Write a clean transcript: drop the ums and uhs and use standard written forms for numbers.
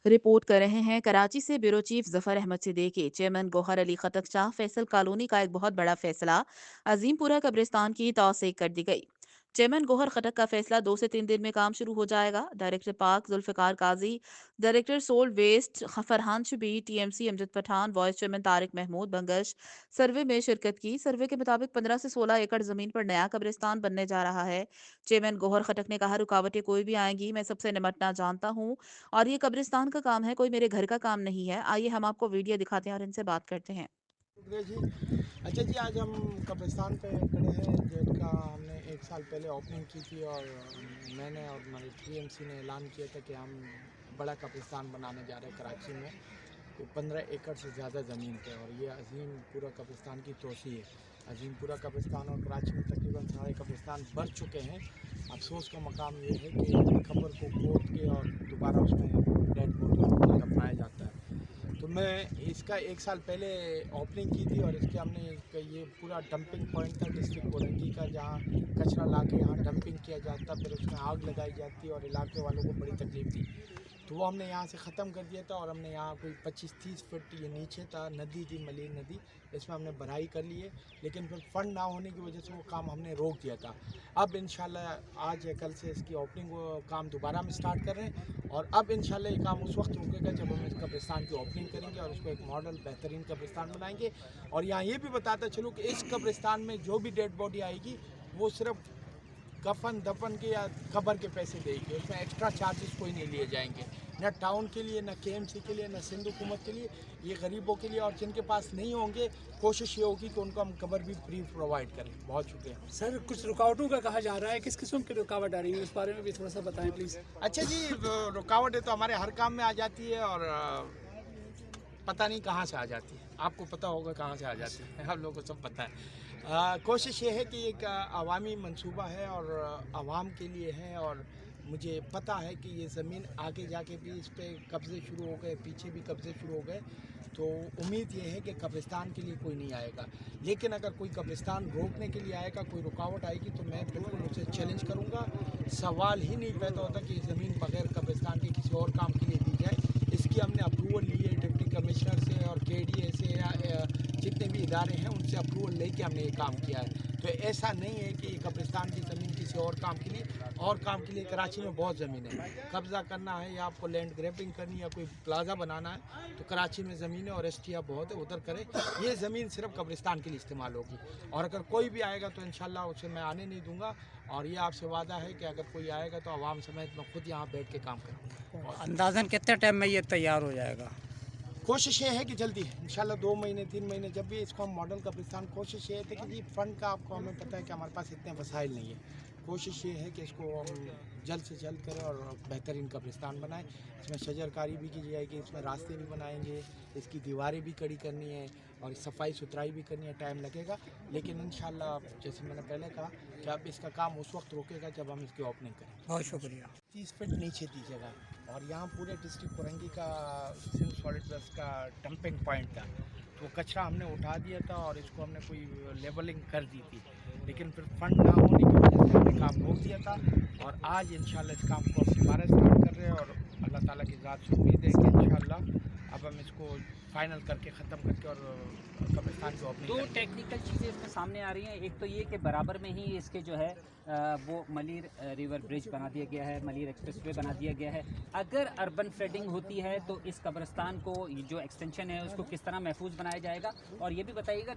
Report कर रहे हैं कराची से bureau chief Zafar Ahmed Siddiqui. Chairman Gohar Ali Khattak Shah Faisal colony का एक बहुत बड़ा फैसला, अजीमपुरा कब्रिस्तान की तौसीक कर दी गई। चेयरमैन गौहर खटक का फैसला 2 से 3 दिन में काम शुरू हो जाएगा। Director park Zulfiqar Qazi, director solid waste Farhan Shabi, TMC Amjad Pathan, vice chairman Tariq Mahmood Bangash survey में शिरकत की। सर्वे के मुताबिक 15 से 16 एकड़ जमीन पर नया कब्रिस्तान बनने जा रहा है। चेयरमैन गौहर खटक ने कहा, रुकावटें कोई भी आएंगी, मैं सबसे निमटना जानता हूँ और ये कब्रिस्तान का काम है, कोई मेरे घर का काम नहीं है। आइए हम आपको वीडियो दिखाते हैं और इनसे बात करते हैं। शुक्रिया जी। अच्छा जी, आज हम कब्रिस्तान पे खड़े हैं जिनका हमने 1 साल पहले ओपनिंग की थी और मैंने और हमारे टीएमसी ने ऐलान किया था कि हम बड़ा कब्रिस्तान बनाने जा रहे हैं कराची में। तो 15 एकड़ से ज़्यादा ज़मीन पे और ये अजीम पूरा कब्रिस्तान की तोसी है। अजीम पूरा कब्रिस्तान और कराची में तकरीबन सारे कब्रिस्तान बन चुके हैं। अफसोस का मकाम ये है कि कब्र को खोद के और दोबारा उसमें डेड बॉडी को दफनाया जाता है। तो मैं इसका 1 साल पहले ओपनिंग की थी और इसके हमने ये पूरा डंपिंग पॉइंट था डिस्ट्रिक्ट कोरंगी का, जहाँ कचरा ला के यहाँ डंपिंग किया जाता, फिर उसमें आग लगाई जाती और इलाके वालों को बड़ी तकलीफ थी। तो वो हमने यहाँ से ख़त्म कर दिया था और हमने यहाँ कोई 25-30 फुट ये नीचे था, नदी थी मलिर नदी, इसमें हमने भराई कर ली है। लेकिन फिर फंड ना होने की वजह से वो काम हमने रोक दिया था। अब इंशाल्लाह आज या कल से इसकी ओपनिंग काम दोबारा हम स्टार्ट कर रहे हैं और अब इंशाल्लाह ये काम उस वक्त रुकेगा जब हम इस कब्रिस्तान की ओपनिंग करेंगे और उसको एक मॉडल बेहतरीन कब्रिस्तान बनाएंगे। और यहाँ ये भी बताता चलूँ कि इस कब्रिस्तान में जो भी डेड बॉडी आएगी वो सिर्फ कफन दफन के या कब्र के पैसे देगी, उसमें एक्स्ट्रा चार्जेस कोई नहीं लिए जाएंगे, न टाउन के लिए, न केएमसी के लिए, न सिंध हुकूमत के लिए, ये गरीबों के लिए। और जिनके पास नहीं होंगे कोशिश ये होगी कि उनको हम कब्र भी फ्री प्रोवाइड करें। बहुत शुक्रिया सर। कुछ रुकावटों का कहा जा रहा है, किस किस्म की रुकावट आ रही है, उस बारे में भी थोड़ा सा बताएं प्लीज़। अच्छा जी, रुकावटें तो हमारे हर काम में आ जाती है और पता नहीं कहाँ से आ जाती है। आपको पता होगा कहाँ से आ जाती है, आप लोगों को सब पता है। कोशिश ये है कि एक अवामी मंसूबा है और आवाम के लिए है और मुझे पता है कि ये ज़मीन आगे जाके भी इस पर कब्ज़े शुरू हो गए, पीछे भी कब्ज़े शुरू हो गए। तो उम्मीद ये है कि कब्रिस्तान के लिए कोई नहीं आएगा। लेकिन अगर कोई कब्रिस्तान रोकने के लिए आएगा, कोई रुकावट आएगी, तो मैं बिल्कुल उसे चैलेंज करूँगा। सवाल ही नहीं पैदा होता कि ज़मीन बग़ैर कब्रिस्तान के किसी और काम के लिए दी जाए। इसकी हमने अप्रूवल ली है डिप्टी कमिश्नर से और केडीए से या जितने भी इदारे हैं उनसे अप्रूवल लेके हमने ये काम किया है। तो ऐसा नहीं है कि ये कब्रिस्तान की ज़मीन किसी और काम के लिए कराची में बहुत ज़मीन है। कब्ज़ा करना है या आपको लैंड ग्रैबिंग करनी है या कोई प्लाजा बनाना है तो कराची में ज़मीन है और एसटीआर बहुत है, उधर करें। ये ज़मीन सिर्फ कब्रिस्तान के लिए इस्तेमाल होगी और अगर कोई भी आएगा तो इंशाल्लाह उसे मैं आने नहीं दूंगा। और ये आपसे वादा है कि अगर कोई आएगा तो आवाम समेत मैं खुद यहाँ बैठ के काम करूँगा। अंदाज़न कितने टाइम में ये तैयार हो जाएगा? कोशिश ये है कि जल्दी इंशाल्लाह 2 महीने 3 महीने जब भी इसको हम मॉडल कब्रिस्तान, कोशिश ये है कि जी फंड का आपको हमें पता है कि हमारे पास इतने वसाइल नहीं है। कोशिश ये है कि इसको हम जल्द से जल्द करें और बेहतरीन कब्रिस्तान बनाएं। इसमें शजरकारी भी की जाएगी, इसमें रास्ते भी बनाएंगे, इसकी दीवारें भी कड़ी करनी है और सफाई सुथराई भी करनी है। टाइम लगेगा लेकिन इंशाल्लाह जैसे मैंने पहले कहा कि अब इसका काम उस वक्त रोकेगा जब हम इसकी ओपनिंग करें। बहुत शुक्रिया। 30 फीट नीचे थी जगह और यहाँ पूरे डिस्ट्रिक्ट कोरंगी का सिंध सॉलिड वेस्ट का डंपिंग पॉइंट था। तो कचरा हमने उठा दिया था और इसको हमने कोई लेवलिंग कर दी थी, लेकिन फिर फंड ना होने की वजह से हमने काम रोक दिया था। और आज इंशाल्लाह इस काम को हम दोबारा स्टार्ट कर रहे हैं और अल्लाह ताला की ज़ात से उम्मीद है कि इंशाल्लाह अब हम इसको फाइनल करके ख़त्म करके और कब्रिस्तान की ओपनिंग दो करेंगे। टेक्निकल चीज़ें इसमें सामने आ रही हैं। एक तो ये कि बराबर में ही इसके जो है वो मलिर रिवर ब्रिज बना दिया गया है, मलिर एक्सप्रेसवे बना दिया गया है। अगर अर्बन फ्लडिंग होती है तो इस कब्रिस्तान को जो एक्सटेंशन है उसको किस तरह महफूज बनाया जाएगा। और ये भी बताइएगा